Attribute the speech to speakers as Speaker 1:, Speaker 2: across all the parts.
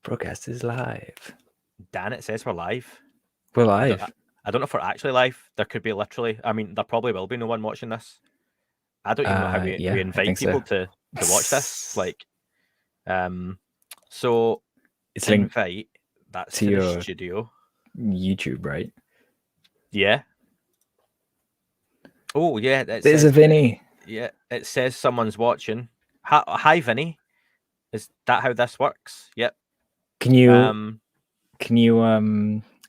Speaker 1: Broadcast is live.
Speaker 2: Dan, it says we're live.
Speaker 1: We're live.
Speaker 2: I don't know if we're actually live. There could be literally, I mean, there probably will be no one watching this. I don't even know how we invite people to watch this. Like, so
Speaker 1: it's
Speaker 2: invite, that's to
Speaker 1: your
Speaker 2: the studio.
Speaker 1: YouTube, right?
Speaker 2: Yeah. Oh, yeah.
Speaker 1: There's a Vinny.
Speaker 2: Yeah, it says someone's watching. Hi, Vinny. Is that how this works? Yep.
Speaker 1: Can you,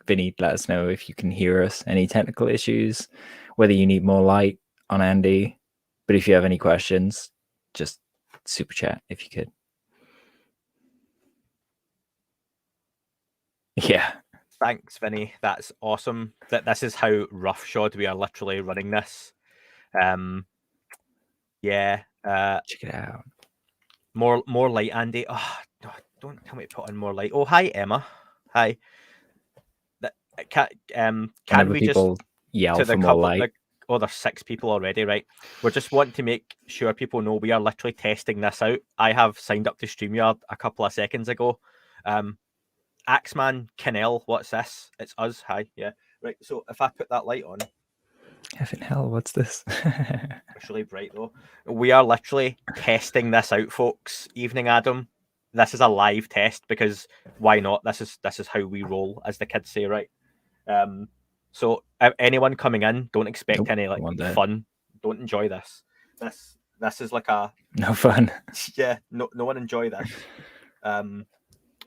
Speaker 1: Vinny, let us know if you can hear us, any technical issues, whether you need more light on Andy. But if you have any questions, just super chat if you could. Yeah.
Speaker 2: Thanks, Vinny. That's awesome. This is how roughshod we are literally running this. Yeah.
Speaker 1: Check it out.
Speaker 2: More light, Andy. Oh, don't tell me to put on more light. Oh, hi, Emma. Hi. Can we just
Speaker 1: yell for more light?
Speaker 2: There's 6 people already, right? We just want to make sure people know we are literally testing this out. I have signed up to StreamYard a couple of seconds ago. Axeman, Canel, what's this? It's us. Hi. Yeah. Right. So if I put that light on.
Speaker 1: Heaven hell, what's this?
Speaker 2: It's really bright though. We are literally testing this out, folks. Evening, Adam. This is a live test because why not? This is how we roll, as the kids say, right? So anyone coming in, don't expect any fun. Don't enjoy this. This is like
Speaker 1: no fun.
Speaker 2: Yeah, no one enjoy this.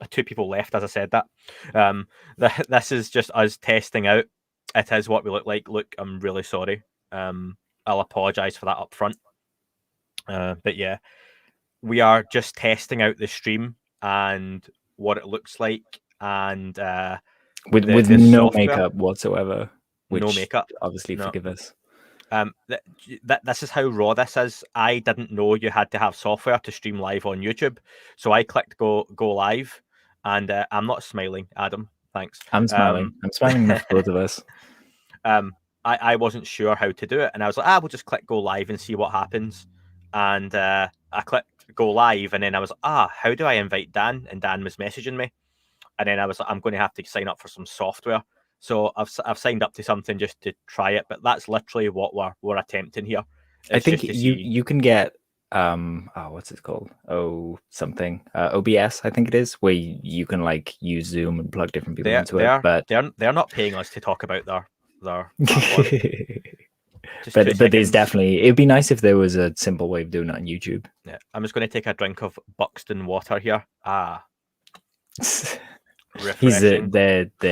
Speaker 2: 2 people left, as I said that. This is just us testing out. It is what we look like. Look, I'm really sorry. I'll apologize for that up front. But yeah, we are just testing out the stream and what it looks like, and
Speaker 1: with no software. Makeup whatsoever.
Speaker 2: No makeup.
Speaker 1: Obviously, forgive us.
Speaker 2: This is how raw this is. I didn't know you had to have software to stream live on YouTube, so I clicked go live, and I'm not smiling, Adam. Thanks.
Speaker 1: I'm smiling. I'm smiling with both of us.
Speaker 2: I wasn't sure how to do it, and I was like, we'll just click go live and see what happens. And I clicked go live, and then I was like, how do I invite Dan? And Dan was messaging me, and then I was like, I'm going to have to sign up for some software. So I've signed up to something just to try it, but that's literally what we're attempting here.
Speaker 1: I think you can get what's it called? OBS, I think it is, where you can like use Zoom and plug different people into it. But
Speaker 2: they're not paying us to talk about their
Speaker 1: but there's definitely, it'd be nice if there was a simple way of doing it on YouTube.
Speaker 2: Yeah, I'm just going to take a drink of Buxton water here.
Speaker 1: They're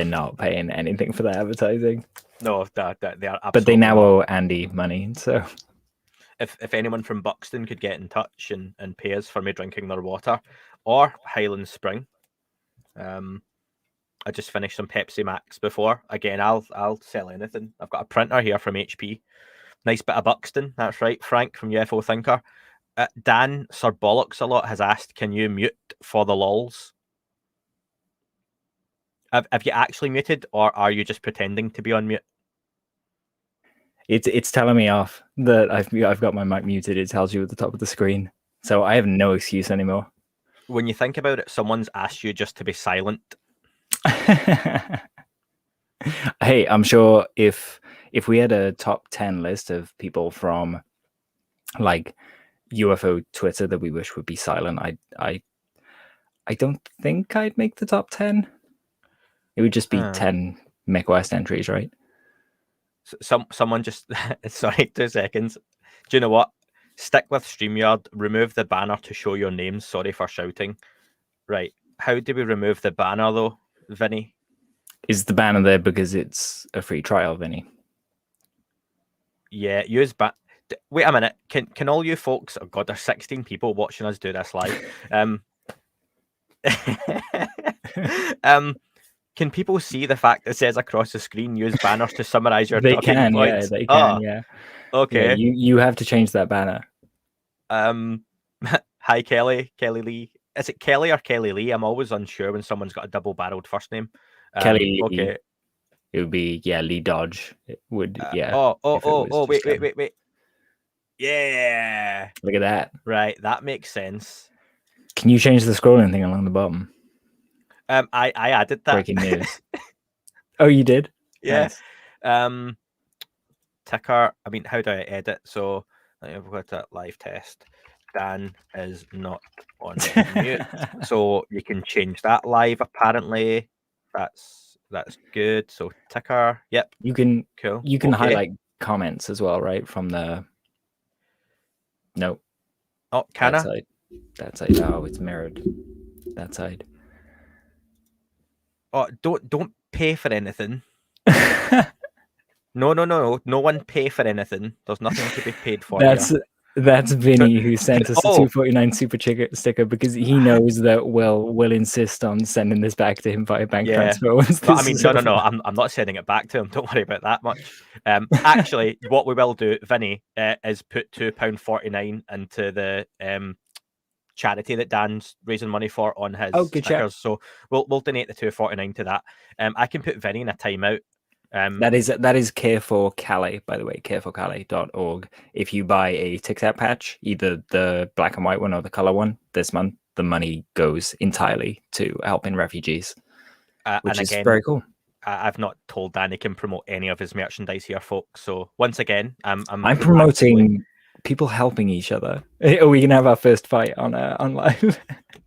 Speaker 1: not paying anything for that advertising.
Speaker 2: No, they are absolutely.
Speaker 1: But they now owe Andy money, so
Speaker 2: if anyone from Buxton could get in touch and pay us for me drinking their water, or Highland Spring. I just finished some Pepsi Max before. Again, I'll sell anything. I've got a printer here from HP. Nice bit of Buxton. That's right. Frank from UFO Thinker. Dan Sir Bollocks a lot has asked, can you mute for the lols? Have you actually muted, or are you just pretending to be on mute?
Speaker 1: It's telling me off that I've got my mic muted. It tells you at the top of the screen, so I have no excuse anymore.
Speaker 2: When you think about it, someone's asked you just to be silent.
Speaker 1: Hey, I'm sure if we had a top 10 list of people from like UFO Twitter that we wish would be silent, I don't think I'd make the top 10. It would just be 10 Mick West entries, right?
Speaker 2: Someone just sorry, 2 seconds. Do you know what? Stick with StreamYard. Remove the banner to show your names. Sorry for shouting. Right. How do we remove the banner though, Vinny?
Speaker 1: Is the banner there because it's a free trial, Vinny?
Speaker 2: Yeah, wait a minute. Can all you folks? Oh God, there's 16 people watching us do this live. Can people see the fact that it says across the screen, use banners to summarize your talking points?
Speaker 1: They can, yeah.
Speaker 2: Okay.
Speaker 1: Yeah, you have to change that banner.
Speaker 2: Hi, Kelly Lee. Is it Kelly or Kelly Lee? I'm always unsure when someone's got a double-barreled first name.
Speaker 1: Kelly Lee.
Speaker 2: Okay.
Speaker 1: It would be, Lee Dodge. It would, yeah.
Speaker 2: Wait. Yeah.
Speaker 1: Look at that.
Speaker 2: Right, that makes sense.
Speaker 1: Can you change the scrolling thing along the bottom?
Speaker 2: I added that.
Speaker 1: Breaking news. Oh, you did?
Speaker 2: Yeah.
Speaker 1: Nice.
Speaker 2: Ticker. I mean, how do I edit? So I've got that live test. Dan is not on mute, so you can change that live. Apparently, that's good. So ticker. Yep.
Speaker 1: You can
Speaker 2: Cool.
Speaker 1: okay.
Speaker 2: Highlight
Speaker 1: comments as well, right? From the no.
Speaker 2: Oh, can
Speaker 1: that side. That side. Oh, it's mirrored. That side.
Speaker 2: Oh, don't pay for anything. No. No one pay for anything. There's nothing to be paid for.
Speaker 1: That's Vinny who sent us a 249 super sticker because he knows that we'll insist on sending this back to him via bank transfer.
Speaker 2: I mean, no. I'm not sending it back to him. Don't worry about that much. Actually, what we will do, Vinny, is put £2.49 into the charity that Dan's raising money for on his stickers. So we'll donate the £2.49 to that. I can put Vinny in a timeout.
Speaker 1: That is Care for Calais, by the way, careforcalais.org. If you buy a TikTok patch, either the black and white one or the color one this month, the money goes entirely to helping refugees, which is very cool.
Speaker 2: I've not told Dan he can promote any of his merchandise here, folks. So once again, I'm
Speaker 1: promoting people helping each other. We can have our first fight on live.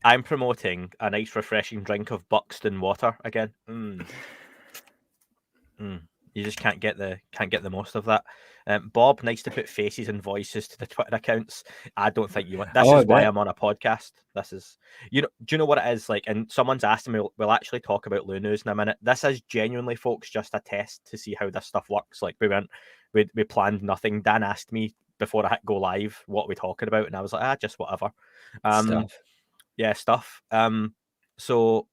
Speaker 2: I'm promoting a nice, refreshing drink of Buxton water again. You just can't get the most of that. Bob, nice to put faces and voices to the Twitter accounts. I don't think you want. This is why I'm on a podcast. This is, do you know what it is like? And someone's asked me. We'll actually talk about Lou News in a minute. This is genuinely, folks, just a test to see how this stuff works. Like we planned nothing. Dan asked me before I hit go live what we're talking about, and I was like, just whatever.
Speaker 1: Stuff.
Speaker 2: Yeah, stuff. So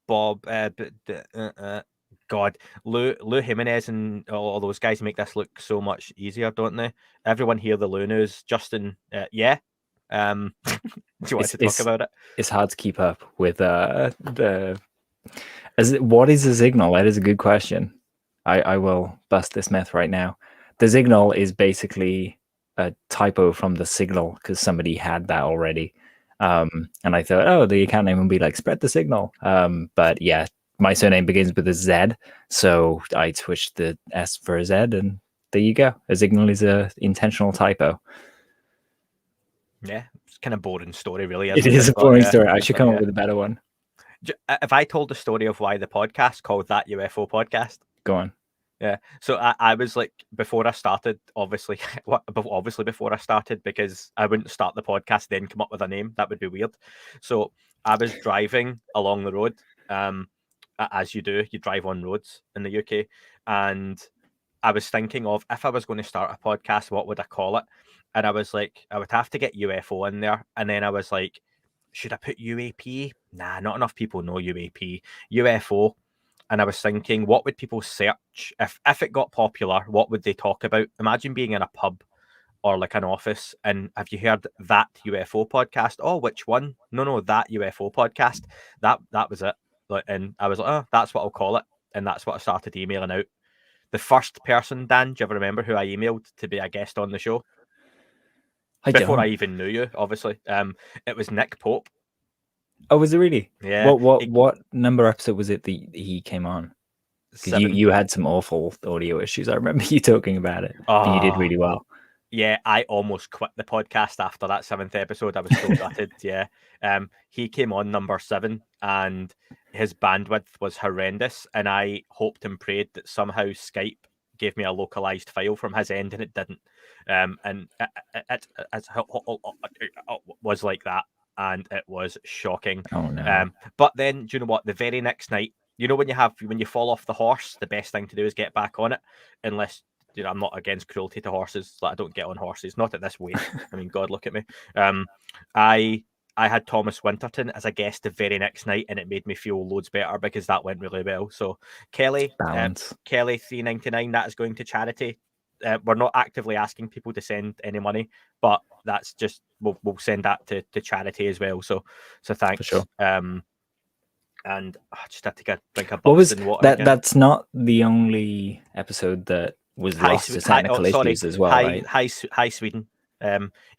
Speaker 2: Bob, God, Lou Jimenez and all those guys make this look so much easier, don't they? Everyone hear the Lou News. Justin, yeah. Do you want to talk about it?
Speaker 1: It's hard to keep up with what is the signal? That is a good question. I will bust this myth right now. The signal is basically a typo from the signal because somebody had that already. And I thought, the account name would be like spread the signal. But yeah, my surname begins with a Z, so I switched the S for a Z, and there you go. A signal is a intentional typo.
Speaker 2: Yeah, it's kind of boring story, really.
Speaker 1: It is a boring story. I should come up with a better one.
Speaker 2: If I told the story of why the podcast called That UFO Podcast,
Speaker 1: go on.
Speaker 2: Yeah, so I was like, before I started, obviously before I started, because I wouldn't start the podcast then come up with a name. That would be weird. So I was driving along the road, as you do, you drive on roads in the UK, and I was thinking of, if I was going to start a podcast, what would I call it? And I was like, I would have to get UFO in there, and then I was like, should I put UAP? Nah, not enough people know UAP. UFO. And I was thinking, what would people search if it got popular? What would they talk about? Imagine being in a pub or like an office, and have you heard That UFO Podcast? Oh, which one? No, That UFO Podcast. That was it. And I was like, oh, that's what I'll call it. And that's what I started emailing out. The first person, Dan, do you ever remember who I emailed to be a guest on the show? Before I even knew you, obviously. It was Nick Pope.
Speaker 1: Oh, was it really?
Speaker 2: Yeah.
Speaker 1: What number episode was it that he came on? Because you had some awful audio issues. I remember you talking about it. But you did really well.
Speaker 2: Yeah, I almost quit the podcast after that 7th episode. I was so gutted. Yeah. He came on number 7 and his bandwidth was horrendous. And I hoped and prayed that somehow Skype gave me a localized file from his end, and it didn't. And it was like that. And it was shocking.
Speaker 1: Oh no!
Speaker 2: But then, do you know what? The very next night, when you fall off the horse, the best thing to do is get back on it. Unless I'm not against cruelty to horses. Like, I don't get on horses, not at this weight. I mean, God, look at me. I had Thomas Winterton as a guest the very next night, and it made me feel loads better because that went really well. So Kelly, Kelly $3.99, that is going to charity. We're not actively asking people to send any money, but that's just we'll send that to charity as well. So thanks.
Speaker 1: For sure.
Speaker 2: And I just had to get a drink of Buxton water.
Speaker 1: That's not the only episode that was lost to technical issues as well, right?
Speaker 2: Hi, Sweden.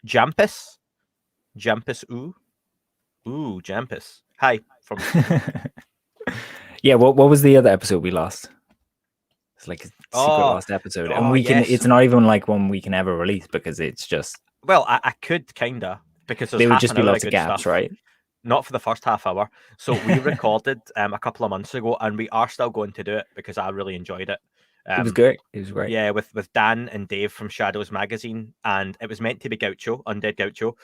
Speaker 2: Jampus, ooh, Jampus. Hi from
Speaker 1: Yeah, what was the other episode we lost? It's like a secret lost episode, and we can.
Speaker 2: yes.
Speaker 1: It's not even like one we can ever release because it's just.
Speaker 2: Well, I could kinda because there's
Speaker 1: There would
Speaker 2: half
Speaker 1: just
Speaker 2: an
Speaker 1: be
Speaker 2: hour of
Speaker 1: lots of
Speaker 2: good
Speaker 1: gaps,
Speaker 2: stuff.
Speaker 1: right?
Speaker 2: Not for the first half hour. So we recorded a couple of months ago, and we are still going to do it because I really enjoyed it.
Speaker 1: It was great. It was great.
Speaker 2: Yeah, with Dan and Dave from Shadows Magazine, and it was meant to be Gaucho, Undead Gaucho,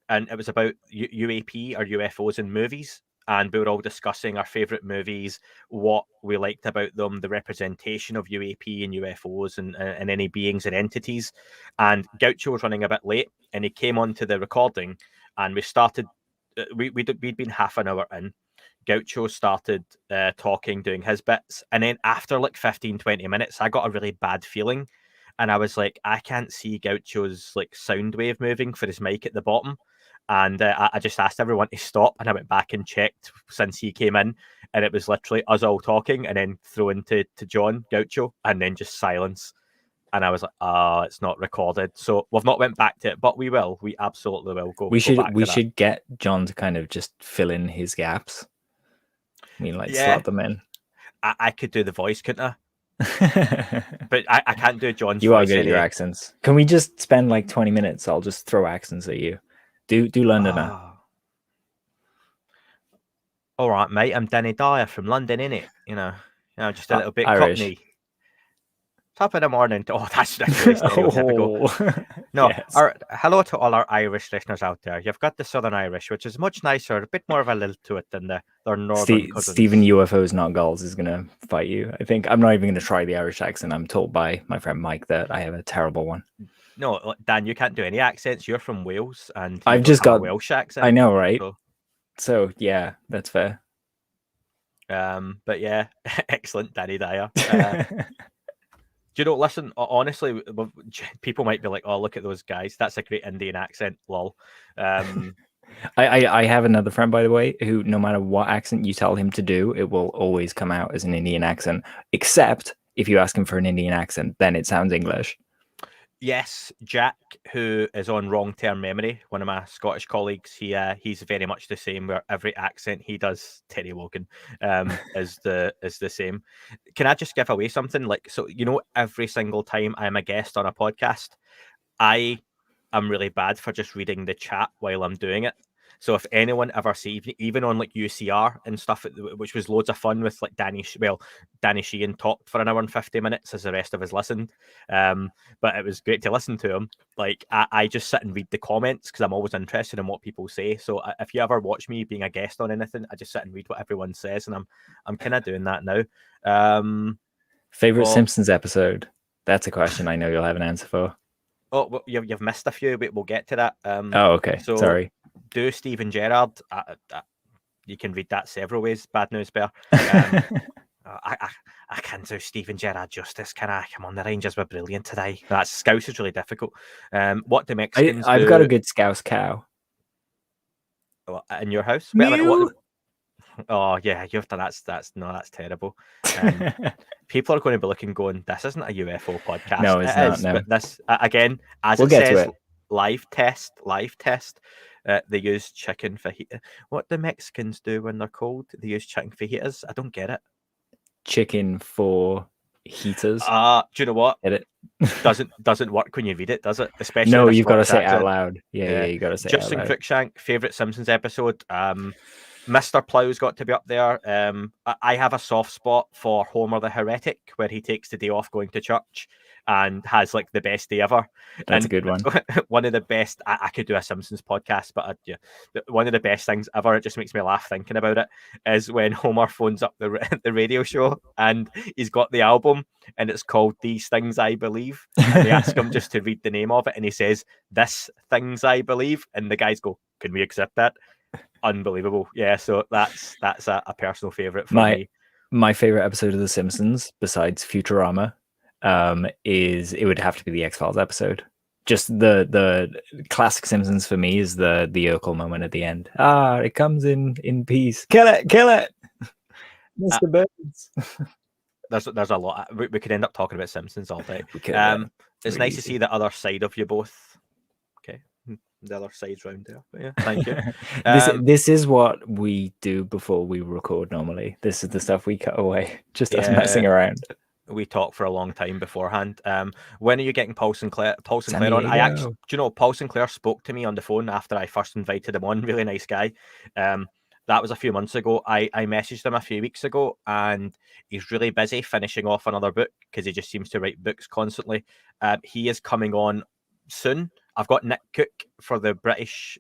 Speaker 2: and it was about UAP or UFOs in movies, and we were all discussing our favorite movies, what we liked about them, the representation of UAP and UFOs, and any beings and entities. And Gaucho was running a bit late, and he came onto the recording, and we started. We'd been half an hour in. Gaucho started talking, doing his bits. And then after like 15, 20 minutes, I got a really bad feeling. And I was like, I can't see Gaucho's like sound wave moving for his mic at the bottom. And I just asked everyone to stop. And I went back and checked since he came in. And it was literally us all talking and then thrown to John Gaucho and then just silence. And I was like, it's not recorded. So we've not went back to it, but we will. We absolutely will go.
Speaker 1: We
Speaker 2: go back
Speaker 1: we
Speaker 2: to
Speaker 1: should get John to kind of just fill in his gaps. I mean, like slot them in.
Speaker 2: I could do the voice, couldn't I? But I can't do John's voice.
Speaker 1: You are good at your accents. Can we just spend like 20 minutes? I'll just throw accents at you. Do Londoner.
Speaker 2: All right, mate. I'm Danny Dyer from London, innit? You know, just a little bit
Speaker 1: Irish.
Speaker 2: Cockney. Top of the morning. Oh, that's really stereotypical. No,
Speaker 1: yes.
Speaker 2: Hello to all our Irish listeners out there. You've got the Southern Irish, which is much nicer, a bit more of a lilt to it than their northern cousins.
Speaker 1: Stephen UFOs Not Gulls is going to fight you. I think I'm not even going to try the Irish accent. I'm told by my friend Mike that I have a terrible one.
Speaker 2: No, Dan, you can't do any accents. You're from Wales, and
Speaker 1: I've just got
Speaker 2: a Welsh accent.
Speaker 1: I know, right? So yeah, that's fair.
Speaker 2: But yeah, excellent, Danny Dyer. Do you know, listen, honestly, people might be like, oh, look at those guys. That's a great Indian accent, lol.
Speaker 1: I have another friend, by the way, who no matter what accent you tell him to do, it will always come out as an Indian accent, except if you ask him for an Indian accent, then it sounds English. Yes,
Speaker 2: Jack, who is on Wrong Term Memory, one of my Scottish colleagues, he's very much the same. Where every accent he does, Terry Wogan, is the same. Can I just give away something? Like, so every single time I'm a guest on a podcast, I am really bad for just reading the chat while I'm doing it. So if anyone ever sees, even on like UCR and stuff, which was loads of fun with like Danny Sheehan talked for an hour and 50 minutes as the rest of us listened. But it was great to listen to him. Like I just sit and read the comments because I'm always interested in what people say. So if you ever watch me being a guest on anything, I just sit and read what everyone says, and I'm kind of doing that now.
Speaker 1: Favorite Simpsons episode? That's a question I know you'll have an answer for.
Speaker 2: Oh, well, you've missed a few, but we'll get to that.
Speaker 1: Okay. So, sorry.
Speaker 2: Do Steven Gerrard. You can read that several ways. Bad News Bear. I can't do Steven Gerrard justice, can I? Come on, the Rangers were brilliant today. That Scouse is really difficult. What do Mexicans
Speaker 1: I've got a good Scouse cow.
Speaker 2: In your house? Wait, oh yeah, you've done that's terrible. People are going to be looking, going, "This isn't a UFO podcast."
Speaker 1: No, it's not. No.
Speaker 2: But this again, as we'll it says, live test. They use chicken fajita. What do Mexicans do when they're cold? They use chicken fajitas. I don't get it.
Speaker 1: Chicken for heaters.
Speaker 2: Do you know what?
Speaker 1: Get it?
Speaker 2: doesn't work when you read it, does it? Especially
Speaker 1: no, you've got to say it out loud. Yeah, you got to say it out
Speaker 2: Justin
Speaker 1: loud.
Speaker 2: Cruikshank, favorite Simpsons episode. Mr. Plow's got to be up there. I have a soft spot for Homer the Heretic, where he takes the day off going to church and has like the best day ever.
Speaker 1: That's a good one.
Speaker 2: One of the best. I could do a Simpsons podcast, but one of the best things ever. It just makes me laugh thinking about it. Is when Homer phones up the radio show and he's got the album and it's called These Things I Believe. And they ask him just to read the name of it, and he says, "This Things I Believe," and the guys go, "Can we accept that?" Unbelievable. Yeah, so that's a personal favorite for me.
Speaker 1: My favorite episode of The Simpsons, besides Futurama, is it would have to be the X-Files episode. Just the classic Simpsons for me is the Urkel moment at the end. It comes in peace. Kill it, Mr. Burns.
Speaker 2: There's a lot. We could end up talking about Simpsons all day.
Speaker 1: We could,
Speaker 2: it's nice to see the other side of you both. Okay. the other side's round there. But yeah, thank you.
Speaker 1: This is what we do before we record normally. This is the stuff we cut away, just us messing around.
Speaker 2: We talked for a long time beforehand. When are you getting Paul Sinclair?
Speaker 1: San
Speaker 2: On? I actually,
Speaker 1: Diego.
Speaker 2: do you know, Paul Sinclair spoke to me on the phone after I first invited him on. Really nice guy. That was a few months ago. I messaged him a few weeks ago, and he's really busy finishing off another book because he just seems to write books constantly. He is coming on soon. I've got Nick Cook for the British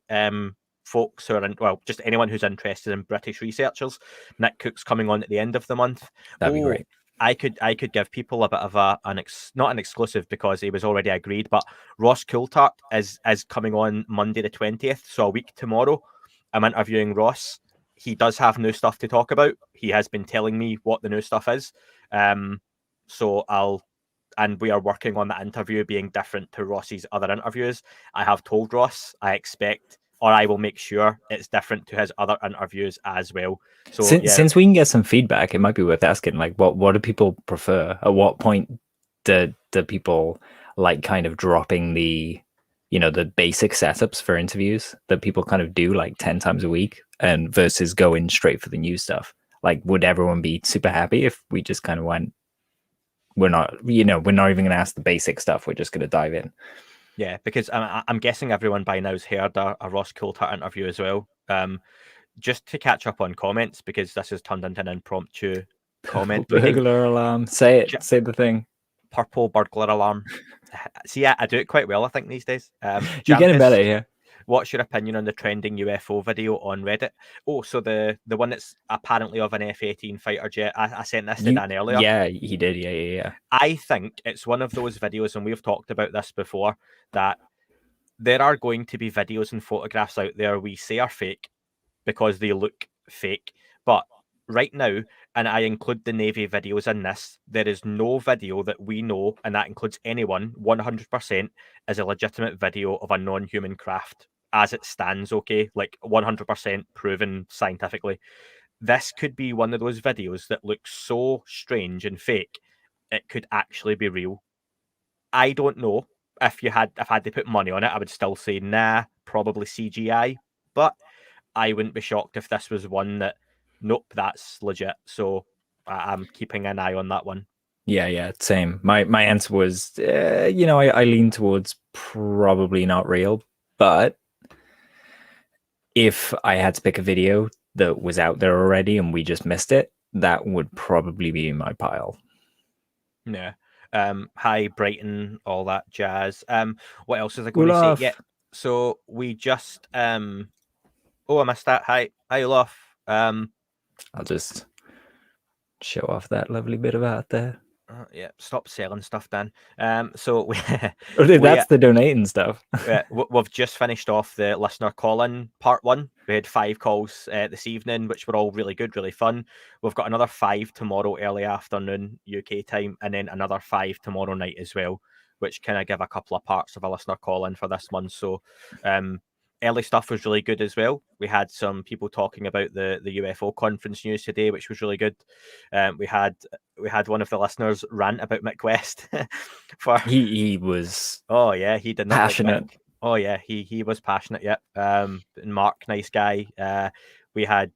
Speaker 2: folks who are just anyone who's interested in British researchers. Nick Cook's coming on at the end of the month.
Speaker 1: That'd be great.
Speaker 2: I could give people a bit of not an exclusive because he was already agreed, but Ross Coulthart is coming on Monday the 20th, so a week tomorrow. I'm interviewing Ross. He does have new stuff to talk about. He has been telling me what the new stuff is. And we are working on that interview being different to Ross's other interviews. I have told Ross I expect, or I will make sure it's different to his other interviews as well. So
Speaker 1: since we can get some feedback, it might be worth asking, like, what do people prefer? At what point do people like kind of dropping the basic setups for interviews that people kind of do like 10 times a week and versus going straight for the new stuff? Like, would everyone be super happy if we just kind of went, we're not even going to ask the basic stuff, we're just going to dive in?
Speaker 2: Yeah, because I'm guessing everyone by now has heard a Ross Coulthart interview as well. Just to catch up on comments, because this has turned into an impromptu comment.
Speaker 1: Burglar alarm. Say it. Say the thing.
Speaker 2: Purple burglar alarm. See, I do it quite well, I think, these days.
Speaker 1: You're getting better, yeah.
Speaker 2: What's your opinion on the trending UFO video on Reddit? Oh, so the one that's apparently of an F-18 fighter jet. I sent this to Dan earlier.
Speaker 1: Yeah, he did. Yeah.
Speaker 2: I think it's one of those videos, and we've talked about this before, that there are going to be videos and photographs out there we say are fake because they look fake. But right now, and I include the Navy videos in this, there is no video that we know, and that includes anyone, 100% is a legitimate video of a non-human craft as it stands, okay? Like 100% proven scientifically. This could be one of those videos that looks so strange and fake, it could actually be real. I don't know. If I had to put money on it, I would still say, nah, probably CGI. But I wouldn't be shocked if this was one that, nope, that's legit. So I'm keeping an eye on that one.
Speaker 1: Yeah, same. My answer was, I lean towards probably not real. But if I had to pick a video that was out there already and we just missed it, that would probably be in my pile.
Speaker 2: Yeah. Hi, Brighton, all that jazz. What else is I going to say? Yeah. So we just I missed that. Hi, Olaf.
Speaker 1: I'll just show off that lovely bit of art there.
Speaker 2: Yeah, stop selling stuff, Dan. So
Speaker 1: that's the donating stuff.
Speaker 2: We've just finished off the listener call-in part 1. We had 5 calls this evening, which were all really good, really fun. We've got another 5 tomorrow early afternoon UK time, and then another 5 tomorrow night as well, which kind of give a couple of parts of a listener call-in for this month. So early stuff was really good as well. We had some people talking about the UFO conference news today, which was really good. We had one of the listeners rant about Mick West.
Speaker 1: He was
Speaker 2: he did not
Speaker 1: passionate.
Speaker 2: Like oh yeah, he was passionate. Yeah. Mark, nice guy. We had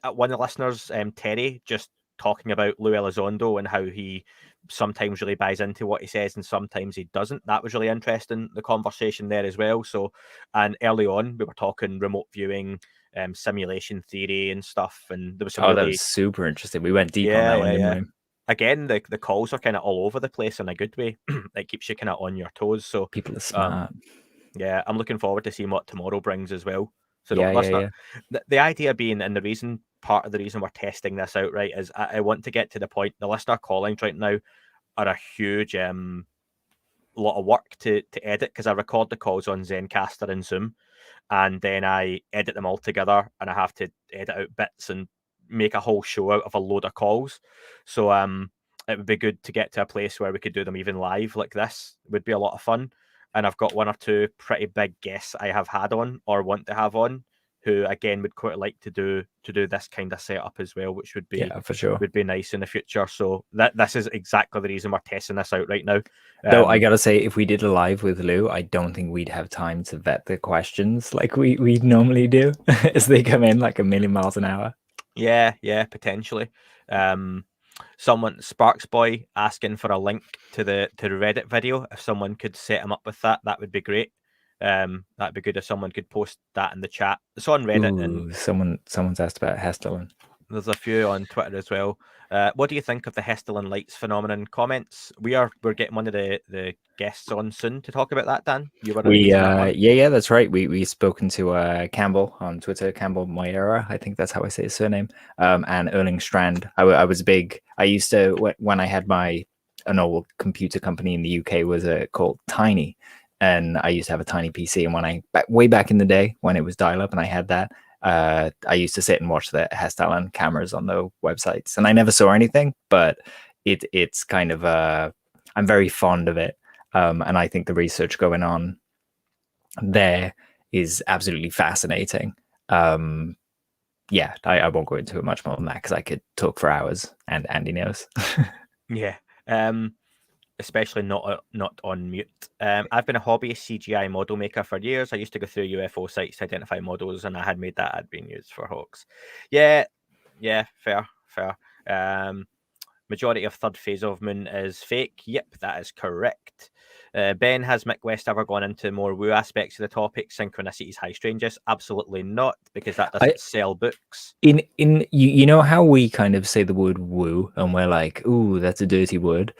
Speaker 2: one of the listeners, Terry, just talking about Lou Elizondo and how he sometimes really buys into what he says and sometimes he doesn't. That was really interesting, the conversation there as well. So, and early on we were talking remote viewing, simulation theory and stuff, and there was some
Speaker 1: that was super interesting. We went deep on that one, didn't we?
Speaker 2: Again, the calls are kind of all over the place in a good way. It keeps you kind of on your toes. So
Speaker 1: people are smart.
Speaker 2: Yeah, I'm looking forward to seeing what tomorrow brings as well. So
Speaker 1: yeah.
Speaker 2: The idea being, and part of the reason we're testing this out, right, is I want to get to the point. The listener callings right now are a huge lot of work to edit, because I record the calls on Zencastr and Zoom, and then I edit them all together, and I have to edit out bits and make a whole show out of a load of calls. So it would be good to get to a place where we could do them even live like this. It would be a lot of fun. And I've got 1 or 2 pretty big guests I have had on or want to have on who again would quite like to do this kind of setup as well, which would be
Speaker 1: for sure.
Speaker 2: would be nice in the future. So this is exactly the reason we're testing this out right now.
Speaker 1: Though I gotta say, if we did a live with Lou, I don't think we'd have time to vet the questions like we normally do as they come in like a million miles an hour.
Speaker 2: Yeah, potentially. Someone, Sparks Boy, asking for a link to the Reddit video. If someone could set him up with that would be great. That'd be good if someone could post that in the chat. It's on Reddit.
Speaker 1: Ooh, someone's asked about Hestelin.
Speaker 2: There's a few on Twitter as well. What do you think of the Hestelin lights phenomenon? Comments. We're getting one of the guests on soon to talk about that. Dan, you were
Speaker 1: yeah, that's right. We've spoken to Campbell on Twitter, Campbell Moyera, I think that's how I say his surname, and Erling Strand. I was big. I used to when I had an old computer company in the UK was called Tiny, and I used to have a tiny PC. And when way back in the day when it was dial up, and I had that. I used to sit and watch the Hestelin cameras on the websites, and I never saw anything, but it's kind of I'm very fond of it, and I think the research going on there is absolutely fascinating. Yeah, I won't go into it much more than that because I could talk for hours, and Andy knows.
Speaker 2: Yeah. Especially not on mute. I've been a hobbyist CGI model maker for years. I used to go through UFO sites to identify models, and I had made that had been used for Hawks. Yeah, fair. Majority of third phase of moon is fake. Yep, that is correct. Ben, has Mick West ever gone into more woo aspects of the topic? Synchronicities, high strangeness? Absolutely not, because that doesn't sell books.
Speaker 1: In you know how we kind of say the word woo, and we're like, ooh, that's a dirty word.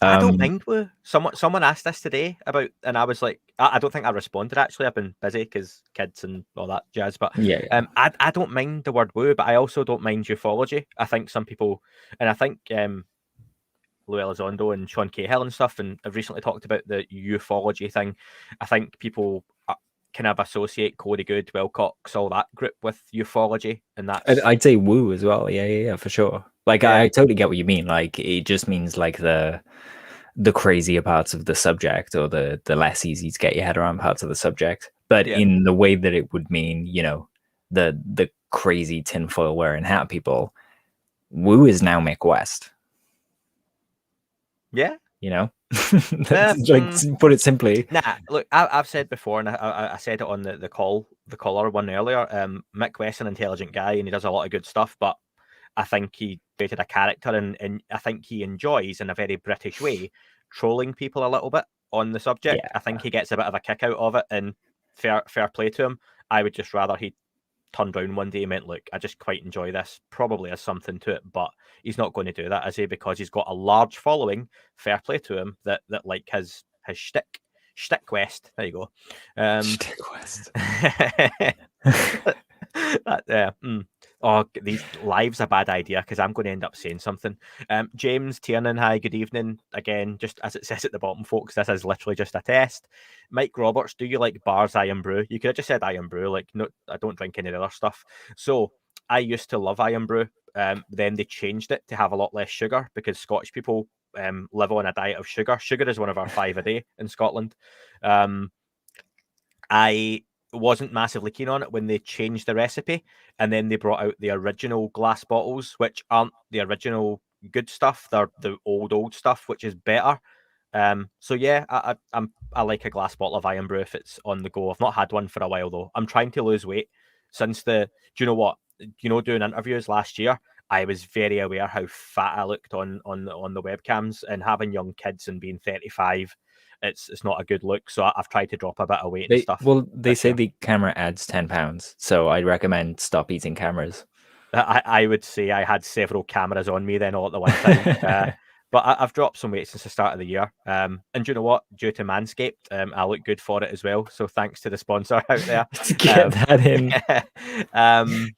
Speaker 2: I don't mind woo. Someone asked this today about, and I was like, I don't think I responded actually. I've been busy because kids and all that jazz. But
Speaker 1: yeah.
Speaker 2: I don't mind the word woo, but I also don't mind ufology. I think some people, and I think Lou Elizondo and Sean Cahill and stuff, and I've recently talked about the ufology thing. I think people kind of associate Cody Good, Will Cox, all that group with ufology, and that's
Speaker 1: I'd say woo as well. Yeah, for sure. Like I totally get what you mean. Like it just means like the crazier parts of the subject, or the less easy to get your head around parts of the subject. But in the way that it would mean, the crazy tinfoil wearing hat people, woo is now Mick West.
Speaker 2: Yeah.
Speaker 1: Like put it simply.
Speaker 2: Nah, look, I've said before, and I said it on the caller one earlier. Mick West, an intelligent guy, and he does a lot of good stuff, but I think he created a character, and I think he enjoys, in a very British way, trolling people a little bit on the subject.
Speaker 1: Yeah.
Speaker 2: I think he gets a bit of a kick out of it, and fair play to him. I would just rather he turned around one day and went, look, I just quite enjoy this. Probably has something to it, but he's not going to do that, is he? Because he's got a large following. Fair play to him that like his shtick. Shtick West. There you go.
Speaker 1: Shtick West.
Speaker 2: Oh, these live's a bad idea because I'm going to end up saying something. James Tiernan, hi, good evening. Again, just as it says at the bottom, folks, this is literally just a test. Mike Roberts, do you like bars Iron Brew? You could have just said Iron Brew. Like, no, I don't drink any other stuff. So I used to love Iron Brew. Then they changed it to have a lot less sugar because Scottish people live on a diet of sugar. Sugar is one of our 5 a day in Scotland. I wasn't massively keen on it when they changed the recipe, and then they brought out the original glass bottles, which aren't the original good stuff. They're the old stuff, which is better. So yeah, I like a glass bottle of Iron Brew if it's on the go. I've not had one for a while though. I'm trying to lose weight since do you know what? Doing interviews last year, I was very aware how fat I looked on the webcams, and having young kids and being 35. It's not a good look, so I've tried to drop a bit of weight and stuff.
Speaker 1: Well, they say the camera adds 10 pounds, so I'd recommend stop eating cameras.
Speaker 2: I would say I had several cameras on me then all at the one time. But I've dropped some weight since the start of the year. And do you know what? Due to Manscaped, I look good for it as well. So thanks to the sponsor out there.
Speaker 1: Get that in.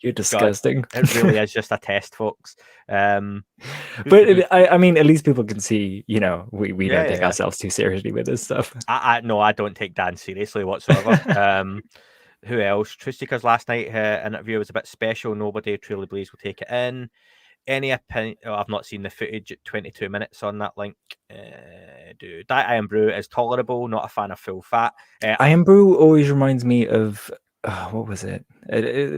Speaker 1: You're disgusting.
Speaker 2: God, it really is just a test, folks.
Speaker 1: But I mean, at least people can see, we don't take ourselves too seriously with this stuff.
Speaker 2: No, I don't take Dan seriously whatsoever. Who else? Truth Seekers last night interview was a bit special. Nobody truly believes will take it in. Any opinion? Oh, I've not seen the footage at 22 minutes on that link. Diet Iron Brew is tolerable. Not a fan of full fat.
Speaker 1: Iron Brew always reminds me of what was it?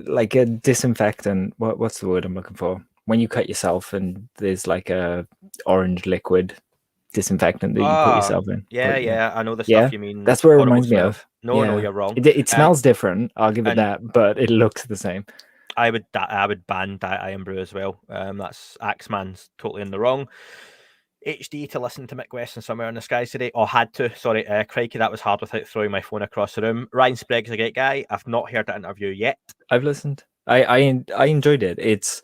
Speaker 1: Like a disinfectant. What's the word I'm looking for? When you cut yourself and there's like a orange liquid disinfectant that you put
Speaker 2: Ah,
Speaker 1: yourself in.
Speaker 2: yeah, I know the
Speaker 1: Yeah,
Speaker 2: stuff you mean.
Speaker 1: that's what it
Speaker 2: Horrible
Speaker 1: reminds me
Speaker 2: smell.
Speaker 1: of.
Speaker 2: No,
Speaker 1: Yeah,
Speaker 2: you're wrong.
Speaker 1: it smells different. I'll give it
Speaker 2: And
Speaker 1: that, but it looks the same.
Speaker 2: I would ban Diet Iron Brew as well. That's Axeman's totally in the wrong. HD to listen to Mick Weston Somewhere in the Skies today. Or had to, sorry. Crikey, that was hard without throwing my phone across the room. Ryan Sprague's a great guy. I've not heard that interview yet.
Speaker 1: I've listened. I enjoyed it. It's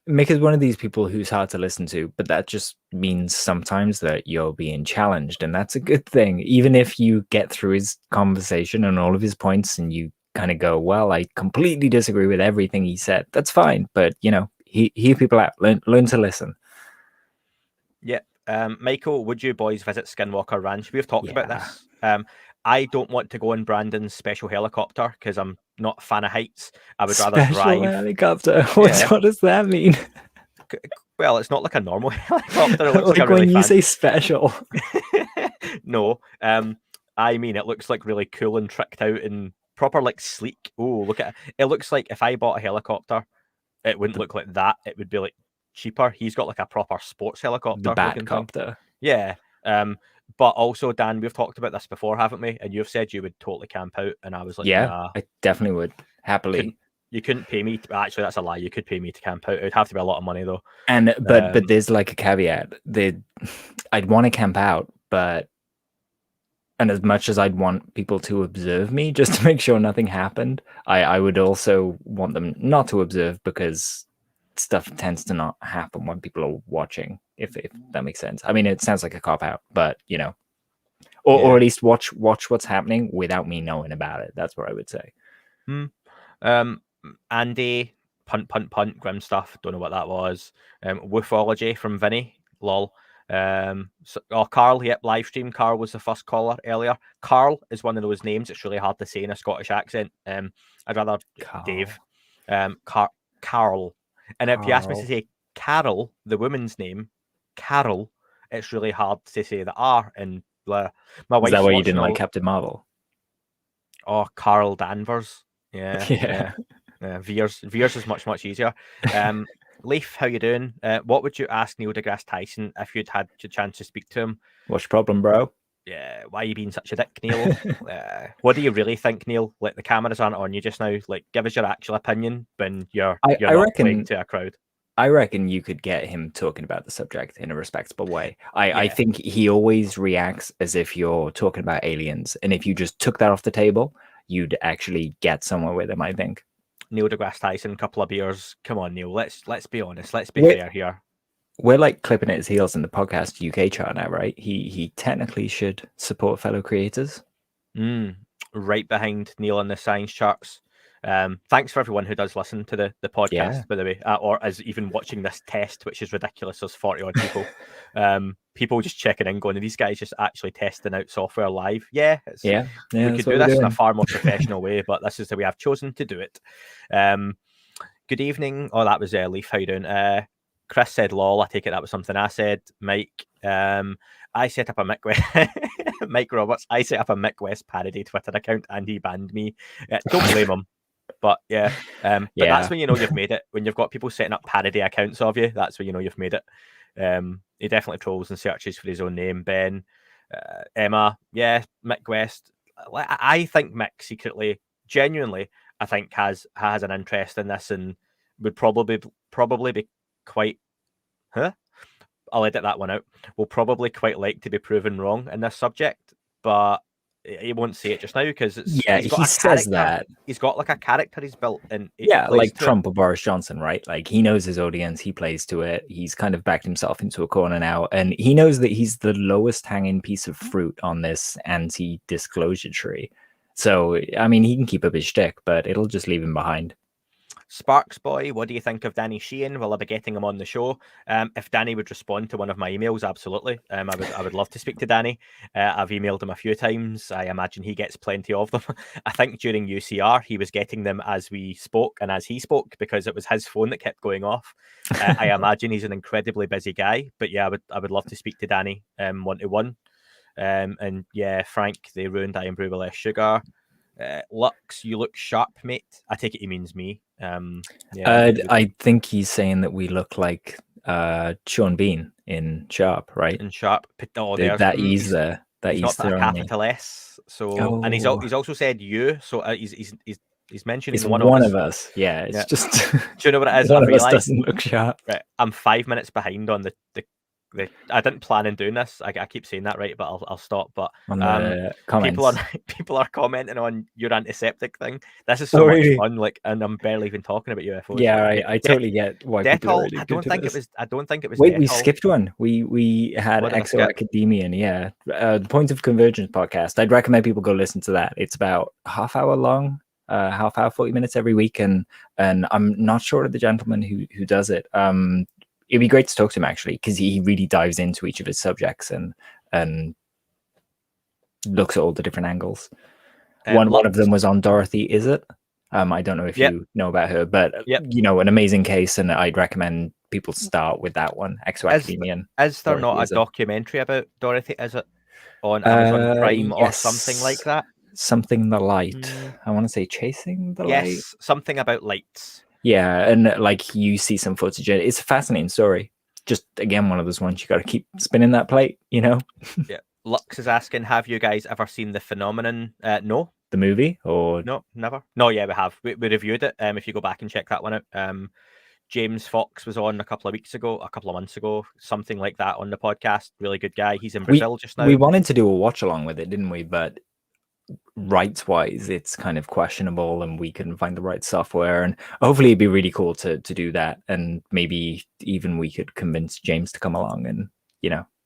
Speaker 1: Mick is one of these people who's hard to listen to, but that just means sometimes that you're being challenged, and that's a good thing. Even if you get through his conversation and all of his points, and you kind of go, "Well, I completely disagree with everything he said." That's fine, but hear people out. Learn to listen.
Speaker 2: Yep. Michael, would you boys visit Skinwalker Ranch? We've talked about
Speaker 1: Yeah.
Speaker 2: this. I don't want to go in Brandon's special helicopter because I'm not a fan of heights. I would rather
Speaker 1: Special
Speaker 2: drive.
Speaker 1: helicopter.
Speaker 2: Yeah.
Speaker 1: What does that mean?
Speaker 2: Well, it's not like a normal helicopter. It looks
Speaker 1: Like
Speaker 2: like a
Speaker 1: when
Speaker 2: really
Speaker 1: you
Speaker 2: fancy.
Speaker 1: say special.
Speaker 2: No. I mean, it looks like really cool and tricked out and proper like sleek. Oh, look at it. It looks like if I bought a helicopter, it wouldn't look like that. It would be like cheaper. He's got like a proper sports helicopter
Speaker 1: The
Speaker 2: looking thing.
Speaker 1: Batcopter.
Speaker 2: Yeah. But also, Dan, we've talked about this before, haven't we? And you've said you would totally camp out, and I was like,
Speaker 1: Yeah,
Speaker 2: nah.
Speaker 1: I definitely would happily.
Speaker 2: You couldn't pay me. Actually, that's a lie. You could pay me to camp out. It would have to be a lot of money though.
Speaker 1: And but there's like a caveat. I'd want to camp out, and as much as I'd want people to observe me just to make sure nothing happened, I would also want them not to observe because stuff tends to not happen when people are watching, if that makes sense. I mean, it sounds like a cop out, but or at least watch what's happening without me knowing about it. That's what I would say.
Speaker 2: Andy, punt, grim stuff. Don't know what that was. Woofology from Vinny, lol. Carl, yep, live stream. Carl was the first caller earlier. Carl is one of those names it's really hard to say in a Scottish accent. I'd rather
Speaker 1: Carl.
Speaker 2: Dave. Carl. And if you ask me to say Carol, the woman's name, Carol, it's really hard to say the R. And my wife.
Speaker 1: Is that why you didn't like Captain Marvel?
Speaker 2: Oh, Carl Danvers. Yeah. Veers is much easier. Leif, how you doing? What would you ask Neil deGrasse Tyson if you'd had the chance to speak to him?
Speaker 1: What's your problem, bro?
Speaker 2: Yeah, why are you being such a dick, Neil? What do you really think, Neil? Like, the cameras aren't on you just now. Like, give us your actual opinion when you're not playing to a crowd.
Speaker 1: I reckon you could get him talking about the subject in a respectable way. I think he always reacts as if you're talking about aliens, and if you just took that off the table, you'd actually get somewhere with him, I think.
Speaker 2: Neil deGrasse Tyson, couple of beers. Come on, Neil. Let's be honest. Let's be fair here.
Speaker 1: We're like clipping at his heels in the podcast UK chart now, right? He technically should support fellow creators.
Speaker 2: Right behind Neil on the science charts. Thanks for everyone who does listen to the podcast, by the way, or is even watching this test, which is ridiculous. There's 40 odd people. People just checking in, going, are these guys just actually testing out software live? Yeah, we could do this in a far more professional way, but this is the way I've chosen to do it. Good evening. Oh, that was Leif. How you doing? Chris said, lol. I take it that was something I said. Mike, I set up a Mick West. Mike Roberts, I set up a Mick West parody Twitter account and he banned me. Don't blame him. But but that's when you know you've made it. When you've got people setting up parody accounts of you, that's when you know you've made it. He definitely trolls and searches for his own name. Ben, Emma, Mick West. I think Mick secretly, genuinely, I think has an interest in this and would probably be quite. I'll edit that one out. Will probably quite like to be proven wrong in this subject, but he won't say it just now because
Speaker 1: he says that
Speaker 2: he's got like a character he's built and
Speaker 1: like Trump or Boris Johnson, right? Like he knows his audience, he plays to it. He's kind of backed himself into a corner now, and he knows that he's the lowest hanging piece of fruit on this anti-disclosure tree. So I mean, he can keep up his shtick, but it'll just leave him behind.
Speaker 2: Sparks Boy, what do you think of Danny Sheehan? Will I be getting him on the show? If Danny would respond to one of my emails, absolutely. I would love to speak to Danny. I've emailed him a few times. I imagine he gets plenty of them. I think during UCR, he was getting them as we spoke and as he spoke because it was his phone that kept going off. I imagine he's an incredibly busy guy. But yeah, I would love to speak to Danny one-to-one. And yeah, Frank, they ruined Iron Brew with less sugar. Lux, you look sharp, mate. I take it he means me. Yeah,
Speaker 1: I think he's saying that we look like Sean Bean in Sharp, right?
Speaker 2: and sharp. Oh,
Speaker 1: That E's there. That
Speaker 2: He's not
Speaker 1: E's
Speaker 2: put a
Speaker 1: there on me.
Speaker 2: capital S. So, and
Speaker 1: Oh,
Speaker 2: he's also said you. So he's mentioning
Speaker 1: it's
Speaker 2: one
Speaker 1: one
Speaker 2: of us.
Speaker 1: of us. Yeah, it's
Speaker 2: Yeah.
Speaker 1: just
Speaker 2: Do you know what it is?
Speaker 1: one
Speaker 2: I've
Speaker 1: of us
Speaker 2: realised.
Speaker 1: doesn't look sharp.
Speaker 2: Right, I'm 5 minutes behind on the. I didn't plan on doing this. I keep saying that, right? But I'll stop. But
Speaker 1: On the comments,
Speaker 2: people are commenting on your antiseptic thing. This is so much fun. Like, and I'm barely even talking about UFOs.
Speaker 1: Yeah, I totally get why people are really
Speaker 2: I don't
Speaker 1: good
Speaker 2: think
Speaker 1: to
Speaker 2: it
Speaker 1: this.
Speaker 2: was. I don't think it was.
Speaker 1: Wait,
Speaker 2: Dettol.
Speaker 1: we skipped one. We had
Speaker 2: What did I
Speaker 1: Exo
Speaker 2: skip?
Speaker 1: Academia. Yeah, the Point of Convergence podcast. I'd recommend people go listen to that. It's about half hour long, half hour, 40 minutes every week, and I'm not sure of the gentleman who does it. It'd be great to talk to him actually, because he really dives into each of his subjects and looks at all the different angles. One of them was on Dorothy Is-It. I don't know if you know about her, but you know, an amazing case, and I'd recommend people start with that one. Exo Academia.
Speaker 2: Is there not a documentary about Dorothy Is-It on Amazon Prime or something like that?
Speaker 1: Something the Light. I want to say Chasing the Light.
Speaker 2: Yes, something about lights.
Speaker 1: Yeah, and like you see some footage. It's a fascinating story. Just again, one of those ones you got to keep spinning that plate, you know.
Speaker 2: Yeah. Lux is asking, have you guys ever seen The Phenomenon? No.
Speaker 1: The movie or
Speaker 2: no, never. No, yeah, we have. We reviewed it. If you go back and check that one out. James Fox was on a couple of months ago, something like that on the podcast. Really good guy. He's in Brazil just now.
Speaker 1: We wanted to do a watch along with it, didn't we? But rights wise, it's kind of questionable, and we couldn't find the right software. And hopefully, it'd be really cool to do that. And maybe even we could convince James to come along and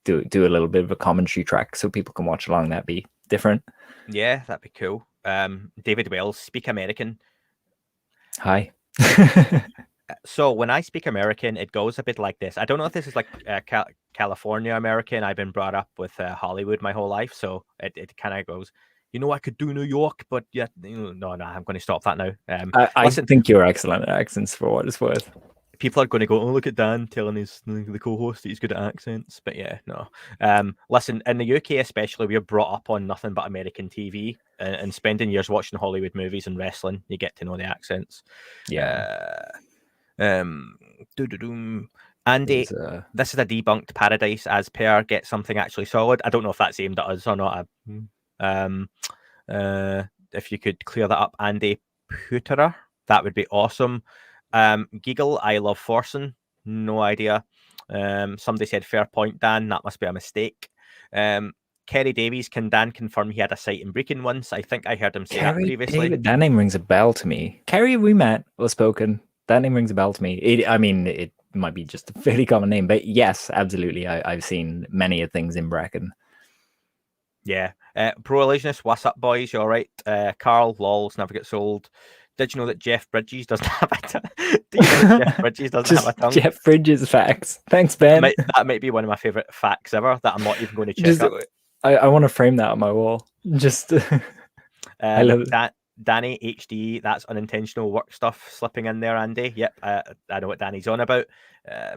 Speaker 1: do a little bit of a commentary track so people can watch along. That'd be different.
Speaker 2: Yeah, that'd be cool. David Wells, speak American.
Speaker 1: Hi.
Speaker 2: So when I speak American, it goes a bit like this. I don't know if this is like California American. I've been brought up with Hollywood my whole life, so it kind of goes. I could do New York, but yeah, no, I'm going to stop that now.
Speaker 1: I think you're excellent at accents for what it's worth.
Speaker 2: People are going to go, oh, look at Dan telling the co-host that he's good at accents. But yeah, no. Listen, in the UK especially, we're brought up on nothing but American TV and spending years watching Hollywood movies and wrestling, you get to know the accents.
Speaker 1: Yeah.
Speaker 2: Andy, this is a debunked paradise as per Get Something Actually Solid. I don't know if that's aimed at us or not. If you could clear that up, Andy Puterer, that would be awesome. Giggle, I love Forsen. No idea. Somebody said fair point, Dan. That must be a mistake. Kerry Davies, can Dan confirm he had a site in Brecon once? I think I heard him say that previously.
Speaker 1: That name rings a bell to me. Kerry, we met or spoken. That name rings a bell to me. It might be just a fairly common name, but yes, absolutely. I've seen many of things in Brecon.
Speaker 2: Yeah. Pro Illusionist, what's up, boys? You all right? Carl, lols, never get sold. Did you know that Jeff Bridges doesn't have a tongue? Do you know that Jeff Bridges doesn't have a tongue?
Speaker 1: Jeff Bridges facts. Thanks, Ben.
Speaker 2: That might be one of my favorite facts ever that I'm not even going to check up.
Speaker 1: I want to frame that on my wall. Just I love
Speaker 2: that. Danny HD, that's unintentional work stuff slipping in there, Andy. Yep, I know what Danny's on about.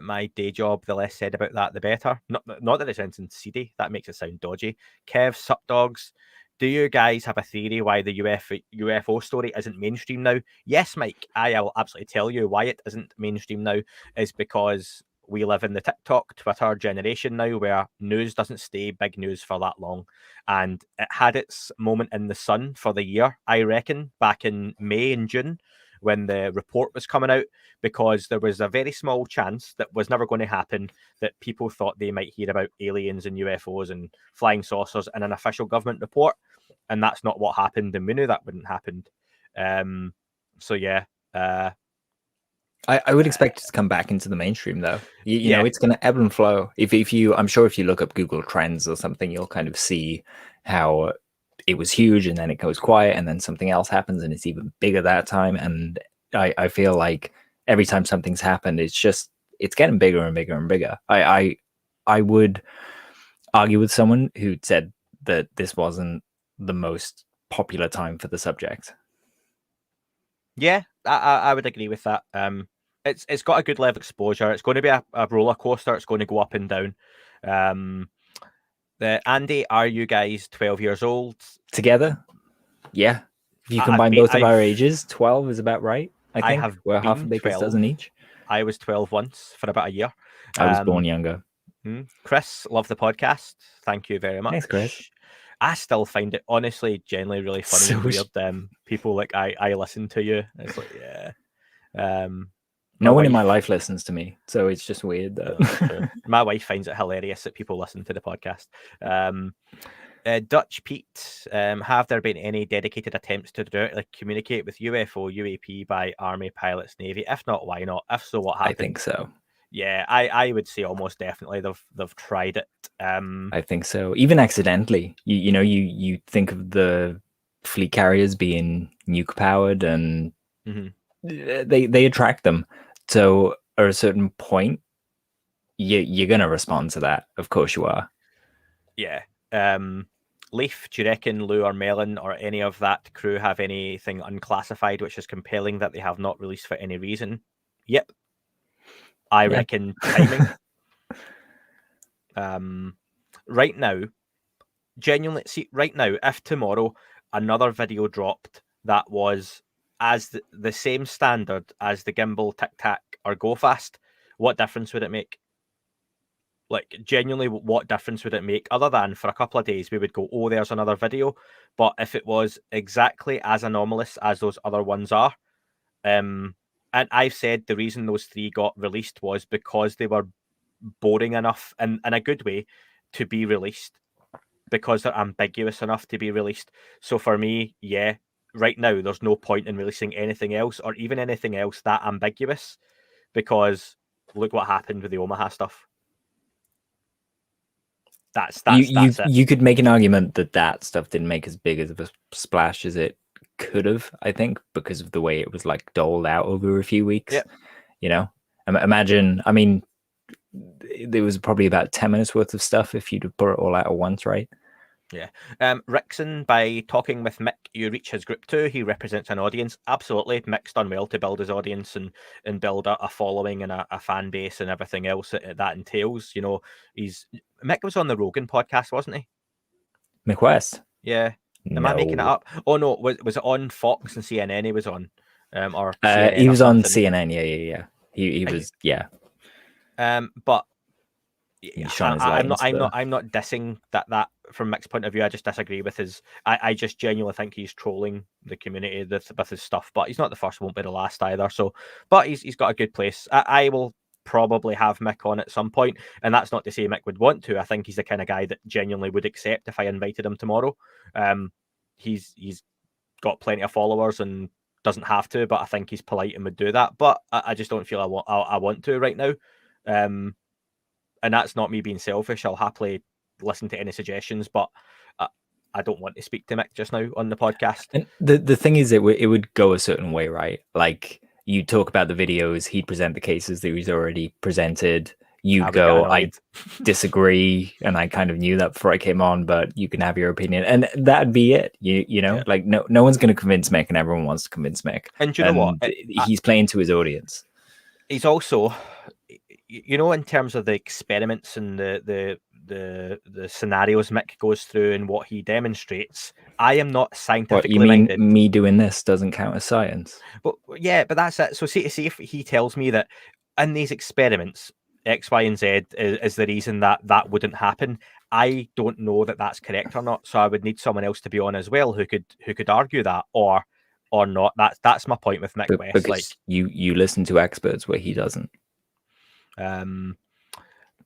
Speaker 2: My day job, the less said about that, the better. Not that it sounds seedy. That makes it sound dodgy. Kev, sup dogs. Do you guys have a theory why the UFO story isn't mainstream now? Yes, Mike. I will absolutely tell you why it isn't mainstream now. Is because we live in the TikTok, Twitter generation now where news doesn't stay big news for that long. And it had its moment in the sun for the year, I reckon, back in May and June when the report was coming out, because there was a very small chance that was never going to happen that people thought they might hear about aliens and UFOs and flying saucers in an official government report. And that's not what happened. And we knew that wouldn't happen. So, yeah.
Speaker 1: I would expect it to come back into the mainstream, though. You know, it's going to ebb and flow. I'm sure if you look up Google Trends or something, you'll kind of see how it was huge and then it goes quiet and then something else happens and it's even bigger that time. And I feel like every time something's happened, it's getting bigger and bigger and bigger. I would argue with someone who said that this wasn't the most popular time for the subject.
Speaker 2: Yeah, I would agree with that. It's got a good level of exposure. It's going to be a roller coaster. It's going to go up and down. Andy, are you guys 12 years old?
Speaker 1: Together? Yeah. If you
Speaker 2: I've
Speaker 1: combine
Speaker 2: been-
Speaker 1: both of our
Speaker 2: I've-
Speaker 1: ages, 12 is about right. I think
Speaker 2: have
Speaker 1: we're half
Speaker 2: been
Speaker 1: a baker's
Speaker 2: 12.
Speaker 1: dozen each.
Speaker 2: I was 12 once for about a year.
Speaker 1: I was born younger.
Speaker 2: Chris, love the podcast. Thank you very much.
Speaker 1: Thanks, Chris.
Speaker 2: I still find it honestly, generally really funny
Speaker 1: So
Speaker 2: and weird. People like I listen to you. It's like
Speaker 1: No one in
Speaker 2: wife-
Speaker 1: my life listens to me, so it's just weird that
Speaker 2: No, that's true. My wife finds it hilarious that people listen to the podcast. Dutch Pete, have there been any dedicated attempts to directly communicate with UFO UAP by Army pilots, Navy? If not, why not? If so, what
Speaker 1: I
Speaker 2: happened?
Speaker 1: think so.
Speaker 2: Yeah, I would say almost definitely they've tried it.
Speaker 1: I think so. Even accidentally, you think of the fleet carriers being nuke powered, and they attract them. So at a certain point, you're gonna respond to that. Of course you are.
Speaker 2: Yeah. Leaf, do you reckon Lou or Melon or any of that crew have anything unclassified which is compelling that they have not released for any reason? Yep. I reckon timing. Right now, genuinely, see, right now, if tomorrow another video dropped that was as the same standard as the Gimbal, Tic Tac, or Go Fast, what difference would it make? Like, genuinely, what difference would it make? Other than for a couple of days, we would go, oh, there's another video. But if it was exactly as anomalous as those other ones are, and I've said the reason those 3 got released was because they were boring enough, in a good way, to be released, because they're ambiguous enough to be released. So for me, yeah, right now, there's no point in releasing anything else, or even anything else that ambiguous, because look what happened with the Omaha stuff. That's it.
Speaker 1: You could make an argument that stuff didn't make as big of a splash as it could have, I think, because of the way it was like doled out over a few weeks.
Speaker 2: Yeah.
Speaker 1: Imagine, I mean, there was probably about 10 minutes worth of stuff if you'd have put it all out at once, right?
Speaker 2: Yeah. Rickson, by talking with Mick, you reach his group too. He represents an audience. Absolutely. Mick's done well to build his audience and build a following and a fan base and everything else that entails. Mick was on the Rogan podcast, wasn't he?
Speaker 1: Mick West?
Speaker 2: Yeah. Am I making it up? Oh, no. Was it on Fox and CNN he was on? Or CNN
Speaker 1: he was
Speaker 2: or
Speaker 1: on
Speaker 2: something?
Speaker 1: CNN. Yeah. He was, yeah.
Speaker 2: But
Speaker 1: I'm
Speaker 2: not dissing that from Mick's point of view. I just disagree with his. I just genuinely think he's trolling the community with his stuff. But he's not the first, won't be the last either. So, but he's got a good place. I will probably have Mick on at some point, and that's not to say Mick would want to. I think he's the kind of guy that genuinely would accept if I invited him tomorrow. He's got plenty of followers and doesn't have to, but I think he's polite and would do that. But I just don't feel I want to right now. And that's not me being selfish. I'll happily listen to any suggestions, but I don't want to speak to Mick just now on the podcast.
Speaker 1: And the thing is, it would go a certain way, right? Like, you talk about the videos, he'd present the cases that he's already presented. You go, I disagree, and I kind of knew that before I came on, but you can have your opinion, and that'd be it. Like no one's going to convince Mick, and everyone wants to convince Mick.
Speaker 2: And do you know what?
Speaker 1: He's playing to his audience.
Speaker 2: He's also, in terms of the experiments and the scenarios Mick goes through and what he demonstrates, I am not scientifically minded.
Speaker 1: Me doing this doesn't count as science?
Speaker 2: But yeah, but that's it. So see if he tells me that in these experiments, X, Y, and Z is the reason that wouldn't happen, I don't know that that's correct or not. So I would need someone else to be on as well who could argue that or not. That's my point with Mick West.
Speaker 1: Because you listen to experts where he doesn't.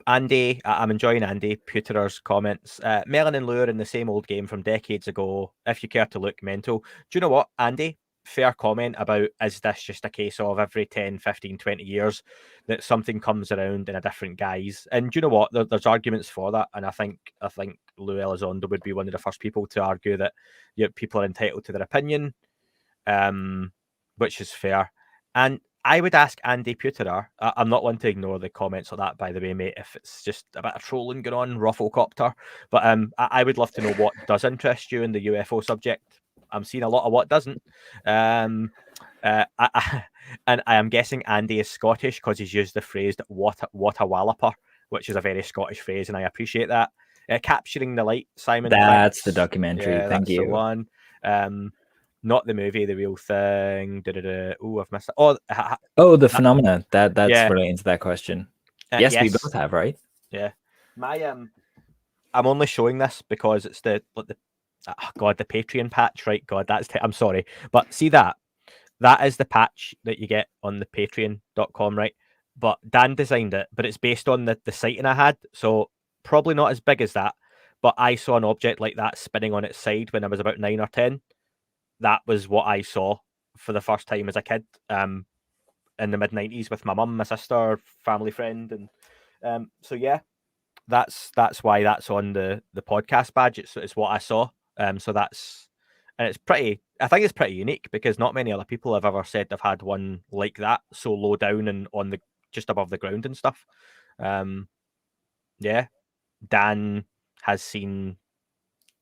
Speaker 2: Andy, I'm enjoying Andy Puterer's comments. Melon and Lou are in the same old game from decades ago. If you care to look mental. Do you know what, Andy? Fair comment about, is this just a case of every 10, 15, 20 years that something comes around in a different guise? And do you know what? There's arguments for that. And I think Lou Elizondo would be one of the first people to argue that people are entitled to their opinion, which is fair. And I would ask Andy Puterer, I'm not one to ignore the comments like that, by the way, mate, if it's just a bit of trolling going on, Rufflecopter. But I would love to know what does interest you in the UFO subject. I'm seeing a lot of what doesn't. And I am guessing Andy is Scottish because he's used the phrase what a walloper, which is a very Scottish phrase, and I appreciate that. Capturing the Light, Simon.
Speaker 1: That's the documentary.
Speaker 2: Yeah,
Speaker 1: Thank you.
Speaker 2: The one. not the movie, the real thing. Oh, I've missed it.
Speaker 1: Oh, the phenomena. That's
Speaker 2: yeah.
Speaker 1: relating to that question. Yes, we both have, right?
Speaker 2: Yeah. My I'm only showing this because it's the God, the Patreon patch, right? God, I'm sorry, but see that is the patch that you get on the Patreon.com, right? But Dan designed it, but it's based on the sighting I had, so probably not as big as that. But I saw an object like that spinning on its side when I was about 9 or 10. That was what I saw for the first time as a kid, in the mid-90s with my mum, my sister, family friend, and so yeah, that's why that's on the podcast badge. It's what I saw. So that's, and it's pretty. I think it's pretty unique because not many other people have ever said they've had one like that, so low down and on the just above the ground and stuff. Yeah, Dan has seen.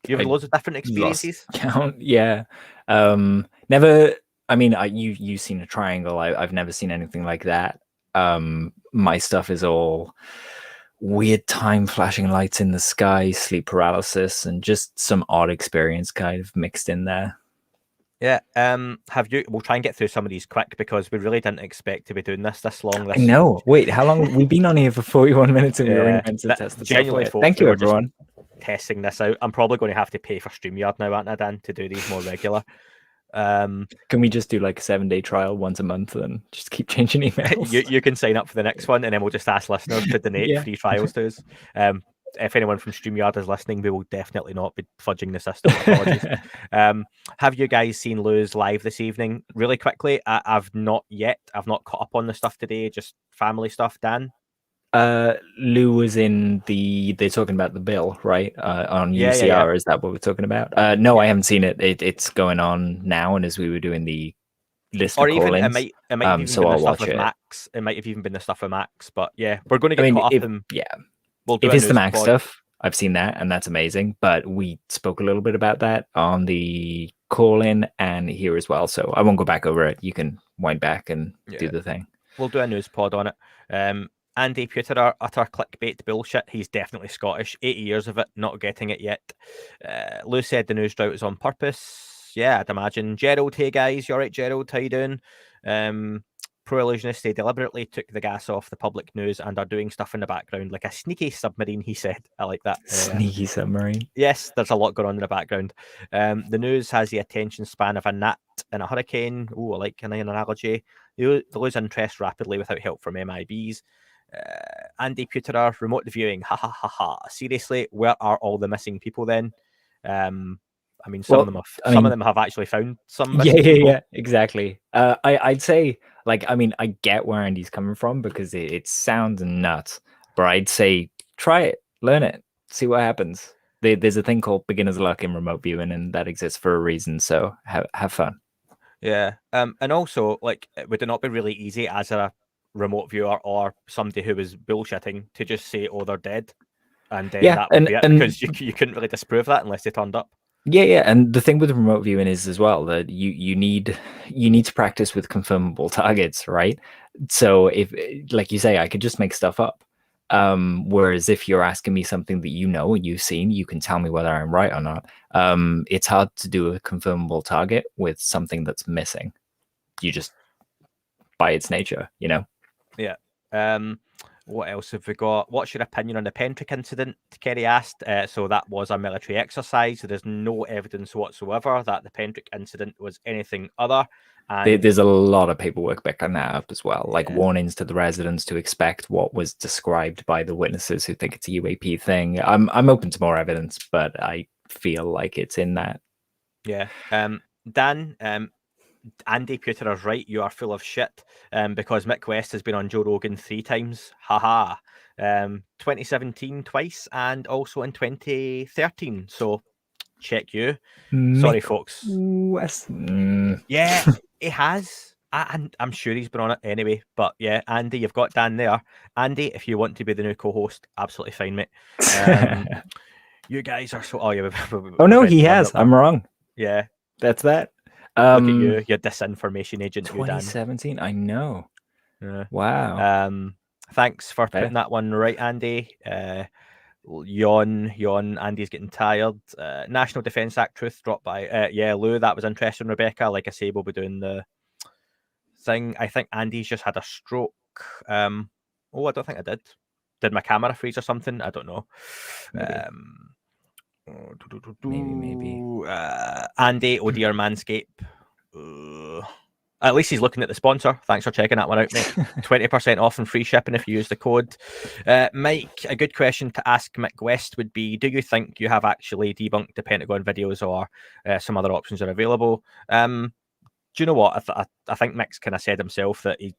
Speaker 2: You've had loads of different experiences.
Speaker 1: Count, yeah. Never. I mean, you've seen a triangle. I've never seen anything like that. My stuff is all weird time flashing lights in the sky, sleep paralysis, and just some odd experience kind of mixed in there.
Speaker 2: Yeah. Have you? We'll try and get through some of these quick because we really didn't expect to be doing this long.
Speaker 1: I know. Wait, how long? We've been on here for 41 minutes and we were meant to test the software.
Speaker 2: Folks,
Speaker 1: thank you, everyone.
Speaker 2: Testing this out. I'm probably going to have to pay for StreamYard now, aren't I, Dan, to do these more regular.
Speaker 1: Can we just do like a 7-day trial once a month and just keep changing emails?
Speaker 2: you can sign up for the next one and then we'll just ask listeners to donate free trials to us. If anyone from StreamYard is listening, we will definitely not be fudging the system. Apologies. Have you guys seen Lou's live this evening? Really quickly, I've not yet. I've not caught up on the stuff today, just family stuff. Dan?
Speaker 1: Lou was in they're talking about the bill, right? On UCR, yeah. Is that what we're talking about? No, I haven't seen it. It's going on now, and as we were doing the list
Speaker 2: or
Speaker 1: of
Speaker 2: even it might have even
Speaker 1: so
Speaker 2: been
Speaker 1: I'll
Speaker 2: the stuff
Speaker 1: watch
Speaker 2: with Max. It might have even been the stuff with Max, but yeah, we're going to get caught up in.
Speaker 1: Yeah,
Speaker 2: we'll
Speaker 1: if it's the Max stuff, I've seen that, and that's amazing. But we spoke a little bit about that on the call-in and here as well, so I won't go back over it. You can wind back and do the thing.
Speaker 2: We'll do a news pod on it. Andy Puterer, utter clickbait bullshit. He's definitely Scottish. 80 years of it, not getting it yet. Lou said the news drought is on purpose. Yeah, I'd imagine. Gerald, hey guys, you all right, Gerald? How you doing? Pro Illusionist, they deliberately took the gas off the public news and are doing stuff in the background like a sneaky submarine, he said. I like that.
Speaker 1: Sneaky submarine.
Speaker 2: Yes, there's a lot going on in the background. The news has the attention span of a gnat in a hurricane. Oh, I like an analogy. They lose interest rapidly without help from MIBs. Andy Puterer, remote viewing. Ha ha ha ha. Seriously, where are all the missing people then? I mean, some of them have actually found some missing people.
Speaker 1: Yeah, exactly. I'd say, like, I mean, I get where Andy's coming from because it sounds nuts, but I'd say try it, learn it, see what happens. There's a thing called beginner's luck in remote viewing, and that exists for a reason. So have fun.
Speaker 2: Yeah. And also, like, would it not be really easy as a remote viewer or somebody who was bullshitting to just say, "Oh, they're dead," and then that would be it, because you couldn't really disprove that unless they turned up.
Speaker 1: Yeah, and the thing with remote viewing is as well that you need to practice with confirmable targets, right? So if, like you say, I could just make stuff up. Whereas if you're asking me something that you know and you've seen, you can tell me whether I'm right or not. It's hard to do a confirmable target with something that's missing. You just, by its nature, you know.
Speaker 2: Yeah. What else have we got? What's your opinion on the Pentrick incident? Kerry asked. So that was a military exercise. So there's no evidence whatsoever that the Pentrick incident was anything other. And
Speaker 1: there's a lot of paperwork backing that up as well, like warnings to the residents to expect what was described by the witnesses who think it's a UAP thing. I'm open to more evidence, but I feel like it's in that.
Speaker 2: Yeah. Dan, Andy Puterer's right. You are full of shit. Because Mick West has been on Joe Rogan 3 times. Haha. 2017 twice, and also in 2013. So check you. Sorry, folks.
Speaker 1: West.
Speaker 2: Yeah, it has. I'm sure he's been on it anyway. But yeah, Andy, you've got Dan there. Andy, if you want to be the new co-host, absolutely fine, mate. You guys are so. Oh yeah.
Speaker 1: Oh no, he has. I'm wrong.
Speaker 2: Yeah,
Speaker 1: that's that.
Speaker 2: Look at you, your disinformation agent.
Speaker 1: 2017. I know.
Speaker 2: Yeah.
Speaker 1: Wow.
Speaker 2: Thanks for putting that one right, Andy. Yawn. Andy's getting tired. National Defence Act truth dropped by Lou. That was interesting, Rebecca. Like I say, we'll be doing the thing. I think Andy's just had a stroke. I don't think I did. Did my camera freeze or something? I don't know.
Speaker 1: Maybe. Maybe.
Speaker 2: Andy, oh dear, Manscape. At least he's looking at the sponsor. Thanks for checking that one out, mate. 20% off and free shipping if you use the code. Mike, a good question to ask Mick West would be, do you think you have actually debunked the Pentagon videos, or some other options are available? Do you know what? I think Mick's kind of said himself that he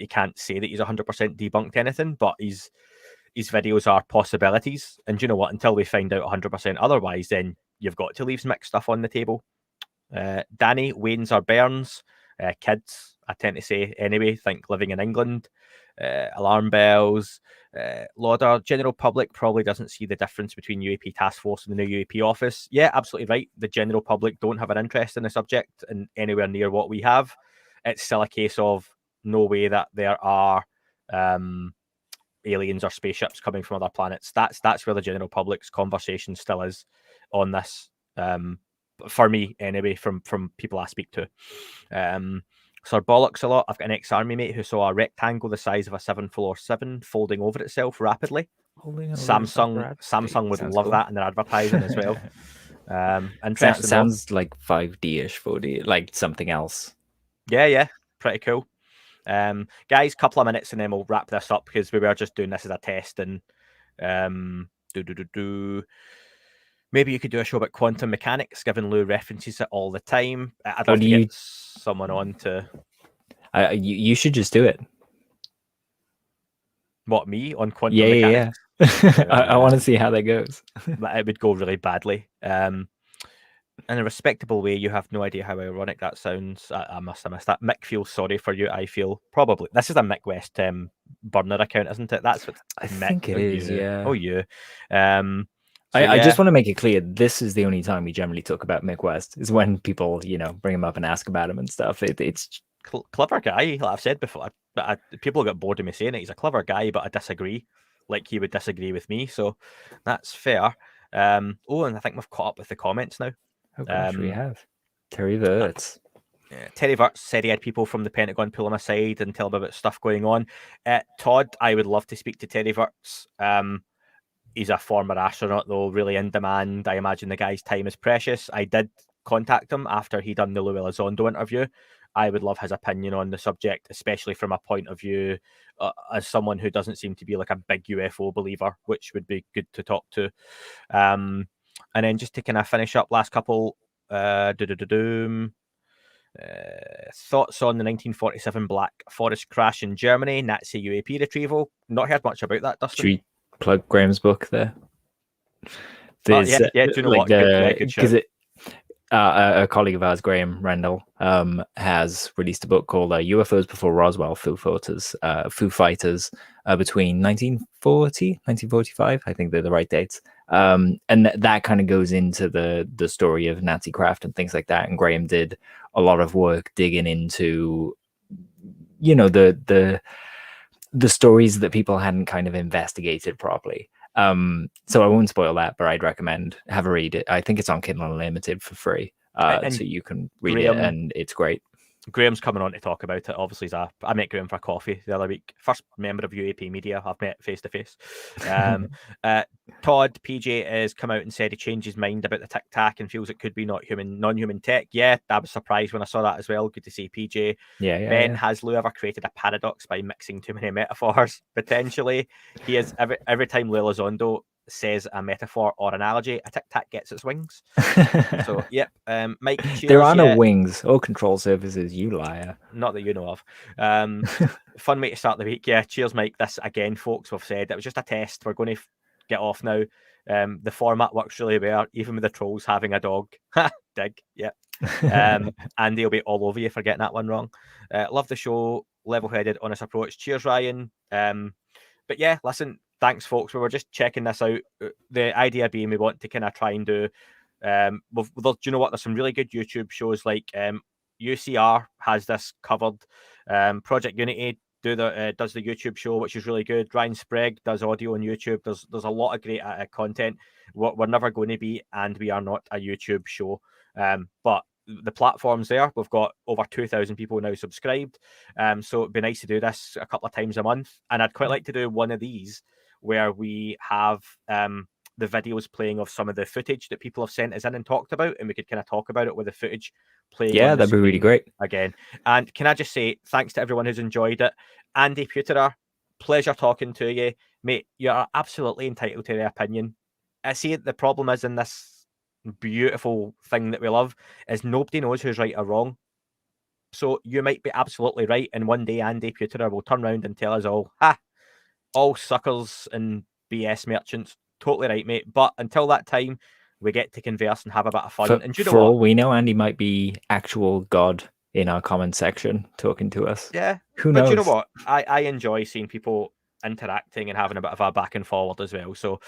Speaker 2: can't say that he's 100% debunked anything, but his videos are possibilities. And do you know what? Until we find out 100% otherwise, then you've got to leave Mick stuff on the table. Danny, Waynes or Burns? Kids, I tend to say anyway, think living in England. Alarm bells. Lauder, general public probably doesn't see the difference between UAP Task Force and the new UAP office. Yeah, absolutely right. The general public don't have an interest in the subject and anywhere near what we have. It's still a case of no way that there are aliens or spaceships coming from other planets. That's where the general public's conversation still is on this. For me, anyway, from people I speak to. Sir Bollocks a lot. I've got an ex-army mate who saw a rectangle the size of a 747 folding over itself rapidly. Samsung would love that in their advertising as well. Interesting.
Speaker 1: Sounds like 5D-ish, 4D, like something else.
Speaker 2: Yeah, pretty cool. Guys, couple of minutes and then we'll wrap this up because we were just doing this as a test. And maybe you could do a show about quantum mechanics, given Lou references it all the time. I'd love to get someone on to...
Speaker 1: You should just do it.
Speaker 2: What, me? On quantum mechanics?
Speaker 1: Yeah. I want to see how that goes.
Speaker 2: It would go really badly. In a respectable way, you have no idea how ironic that sounds. I must have missed that. Mick feels sorry for you. I feel probably... This is a Mick West burner account, isn't it? That's what
Speaker 1: I think it is, yeah.
Speaker 2: Oh, you.
Speaker 1: I just want to make it clear, this is the only time we generally talk about Mick West, is when people, bring him up and ask about him and stuff. It's
Speaker 2: clever guy, like I've said before. People get bored of me saying it. He's a clever guy, but I disagree. Like he would disagree with me, so that's fair. And I think we've caught up with the comments now.
Speaker 1: Oh gosh, we have. Terry Virts.
Speaker 2: Terry Virts said he had people from the Pentagon pull him aside and tell him about stuff going on. Todd, I would love to speak to Terry Virts. He's a former astronaut, though, really in demand. I imagine the guy's time is precious. I did contact him after he done the Lou Elizondo interview. I would love his opinion on the subject, especially from a point of view as someone who doesn't seem to be like a big UFO believer, which would be good to talk to. And then just to kind of finish up, last couple, thoughts on the 1947 Black Forest crash in Germany, Nazi UAP retrieval. Not heard much about that, Dustin.
Speaker 1: Should we plug Graham's book there?
Speaker 2: Do you know what? Good show.
Speaker 1: A colleague of ours, Graham Rendell, has released a book called UFOs Before Roswell, Foo Fighters, between 1940, 1945. I think they're the right dates. And that kind of goes into the story of Nazi craft and things like that. And Graham did a lot of work digging into, the stories that people hadn't kind of investigated properly. So I won't spoil that, but I'd recommend have a read it. I think it's on Kindle Unlimited for free, so you can read it, and it's great.
Speaker 2: Graham's coming on to talk about it. Obviously, I met Graham for coffee the other week. First member of UAP Media I've met face to face. Todd PJ has come out and said he changed his mind about the Tic Tac and feels it could be non-human tech. Yeah, I was surprised when I saw that as well. Good to see PJ. Ben, has Lou ever created a paradox by mixing too many metaphors? Potentially. He is every time Lou Elizondo says a metaphor or analogy, a Tic Tac gets its wings. So, yep. Mike, cheers,
Speaker 1: there are no wings or control surfaces, you liar.
Speaker 2: Not that you know of. Fun way to start the week. Yeah, cheers, Mike. This again, folks, we've said it was just a test. We're going to get off now. The format works really well, even with the trolls having a dog. Dig. Yep. Andy will be all over you for getting that one wrong. Love the show. Level-headed, honest approach. Cheers, Ryan. But yeah, listen, thanks, folks. We were just checking this out. The idea being we want to kind of try and do... do you know what? There's some really good YouTube shows like UCR has this covered. Project Unity does the YouTube show, which is really good. Ryan Sprague does audio on YouTube. There's a lot of great content. We're never going to be, and we are not a YouTube show. But the platform's there. We've got over 2,000 people now subscribed. So it'd be nice to do this a couple of times a month. And I'd quite like to do one of these where we have the videos playing of some of the footage that people have sent us in and talked about, and we could kind of talk about it with the footage playing.
Speaker 1: Yeah, that'd be really great.
Speaker 2: Again. And can I just say thanks to everyone who's enjoyed it. Andy Puterer, pleasure talking to you. Mate, you are absolutely entitled to the opinion. I see the problem is in this beautiful thing that we love is nobody knows who's right or wrong. So you might be absolutely right, and one day Andy Puterer will turn around and tell us all suckers and BS merchants. Totally right, mate. But until that time, we get to converse and have a bit of fun. And
Speaker 1: for all we know, Andy might be actual God in our comment section talking to us.
Speaker 2: Yeah.
Speaker 1: Who knows?
Speaker 2: But you know what? I enjoy seeing people interacting and having a bit of a back and forward as well. So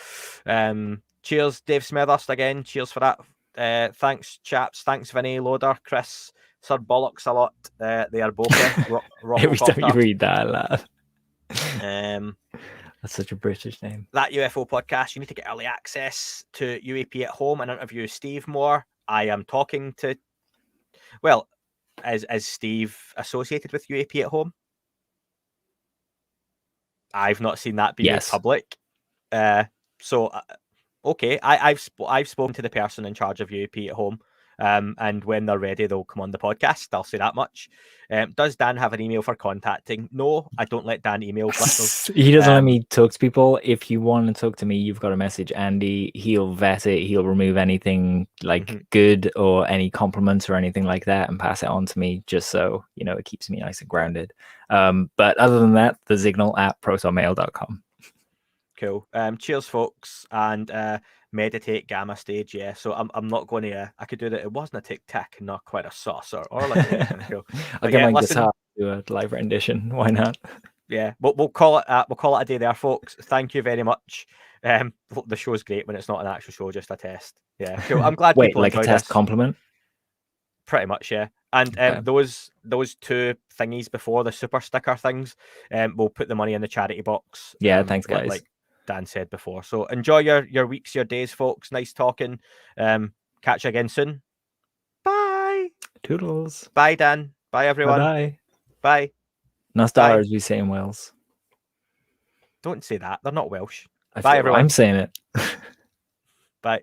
Speaker 2: cheers, Dave Smethurst again. Cheers for that. Thanks, chaps. Thanks, Vinny, Loader, Chris, Sir Bollocks a lot. They are both
Speaker 1: Every time you read that, I laugh. That's such a British name.
Speaker 2: That UFO podcast, you need to get early access to UAP at Home and interview Steve Moore. I am talking to, well, is Steve associated with UAP at Home? I've not seen that be made public. So, okay, I've spoken to the person in charge of UAP at Home. And when they're ready, they'll come on the podcast. I'll say that much. Does Dan have an email for contacting? No, I don't let Dan email listeners.
Speaker 1: He doesn't let me talk to people. If you want to talk to me, you've got to message Andy. He'll vet it. He'll remove anything like good or any compliments or anything like that and pass it on to me, just so it keeps me nice and grounded. But other than that, the signal at protonmail.com.
Speaker 2: Cool. Cheers, folks, and meditate gamma stage. Yeah, so I'm not going to. I could do that. It wasn't a tic tac, not quite a saucer or like.
Speaker 1: I'll get my guitar to do a live rendition. Why not?
Speaker 2: Yeah, we'll call it. We'll call it a day there, folks. Thank you very much. The show's great when it's not an actual show, just a test. Yeah, cool. I'm glad.
Speaker 1: Wait, like a test compliment?
Speaker 2: Pretty much, yeah. And those two thingies before the super sticker things, we'll put the money in the charity box.
Speaker 1: Yeah, thanks, guys.
Speaker 2: Like Dan said before. So enjoy your weeks, your days, folks. Nice talking. Catch you again soon. Bye.
Speaker 1: Toodles.
Speaker 2: Bye, Dan. Bye, everyone.
Speaker 1: Bye.
Speaker 2: Bye.
Speaker 1: Nastar, as we say in Wales.
Speaker 2: Don't say that. They're not Welsh. Bye, everyone.
Speaker 1: I'm saying it.
Speaker 2: Bye.